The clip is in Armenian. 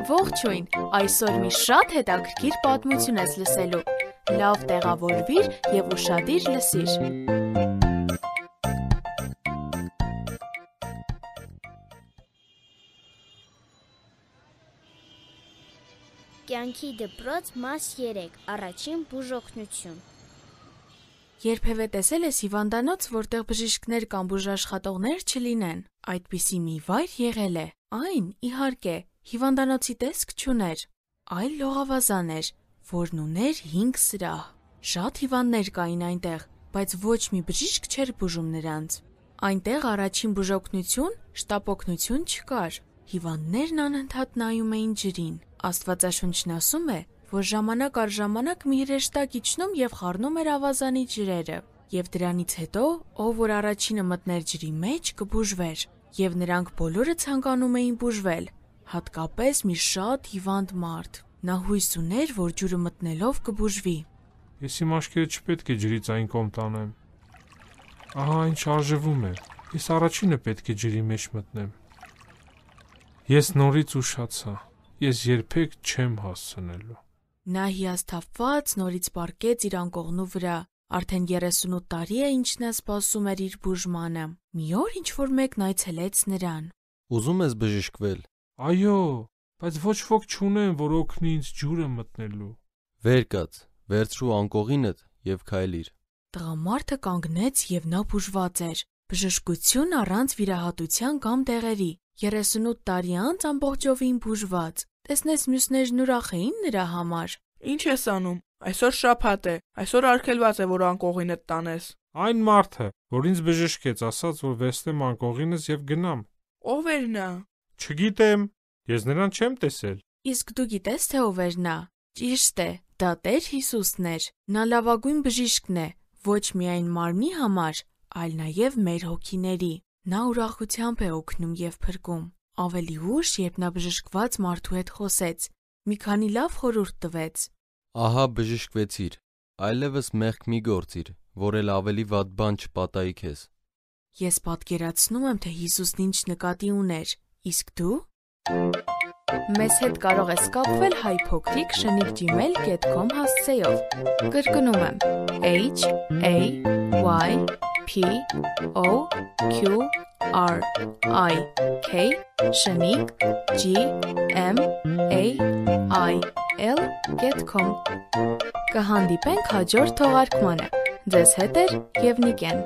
Ողջույն, այսօր մի շատ հետաքրքիր պատմություն ես լսելու, լավ տեղավորվիր և ուշադիր լսիր։ Կյանքի դպրոց մաս 3, առաջին բուժօգնություն։ Երբևէ տեսել ես հիվանդանոց, որտեղ բժիշկներ կամ բուժաշխատողներ չլինեն։ Այդպիսի մի վայր եղել է։ Այն, իհարկե, հիվանդանոցի տեսք չուներ, այլ լողավազան էր, որն ուներ 5 սրահ։ Շատ հիվանդներ կային այնտեղ, բայց ոչ մի բժիշկ չէր բուժում նրանց։ Այնտեղ առաջին բուժօգնություն, շտապօգնություն չկար։ Հիվանդներն անընդհատ նայում էին ջրին։ Աստվածաշունչն ասում է, որ ժամանակ առ ժամանակ մի հրեշտակ իջնում և խառնում էր ավազանի ջրերը, և դրանից հետո, ով որ առաջինը մտներ ջրի մեջ, կբուժվեր, և նրանք բոլորը ցանկանում էին բուժվել, հատկապես մի շատ հիվանդ մարդ։ Նա հույս ուներ, որ ջուրը մտնելով կբուժվի։ Ես իմ աչքերը չպետք է ջրից այն կողմ տանեմ։ Ահա այն շարժվում է։ Ես առաջինը պետք է ջրի մեջ մտնեմ։ Ես նորից ուշացա։ Ես երբեք չեմ հասցնելու։ Նա հիասթափված նորից պառկեց իր անկողնու վրա։ Արդեն 38 տարի է, ինչ նա սպասում էր իր բուժմանը։ Մի օր ինչ-որ մեկն այցելեց նրան։ Ուզում ես բժշկվել։ Այո, բայց ոչ ոք չունեն, որ օգնի ինձ ջուրը մտնելու։ Վեր կաց, վերցրու անկողինդ և քայլիր։ Տղամարդը կանգնեց և նա բուժված էր։ Բժշկություն առանց վիրահատության կամ դեղերի։ 38 տարի անց ամբողջովին բուժված։ Տեսնես մյուսներն ուրախ էին նրա համար։ Ինչ ես անում։ Այսօր շաբաթ է։ Այսօր արգելված է, որ անկողինդ տանես։ Այն մարդը, որ ինձ բժշկեց, ասաց, որ վերցնեմ անկողինս և գնամ։ Ո՞վ էր նա։ Չգիտեմ, ես նրան չեմ տեսել։ Իսկ դու գիտես, թե ով էր նա։ Ճիշտ է, դա Տեր Հիսուսն էր։ Նա լավագույն բժիշկն է, ոչ միայն մարմնի համար, այլ նաև մեր հոգիների։ Նա ուրախությամբ է օգնում և փրկում։ Ավելի ուշ, երբ նա բժշկված մարդու հետ խոսեց, մի քանի լավ խորհուրդ տվեց։ Ահա բժշկվեցիր, այլևս մեղք մի գործիր, որ էլ ավելի վատ բան չպատահի քեզ։ Ես պատկերացնում եմ, թե Հիսուսն ինչ նկատի ուներ, իսկ դու։ Մեզ հետ կարող ես կապվել hypocric@gmail.com հասցեով։ Կրկնում եմ HAYPOCRIC@gmail.com Կհանդիպենք հաջորդ թողարկմանը։ Ձեզ հետ է և Նիկեն։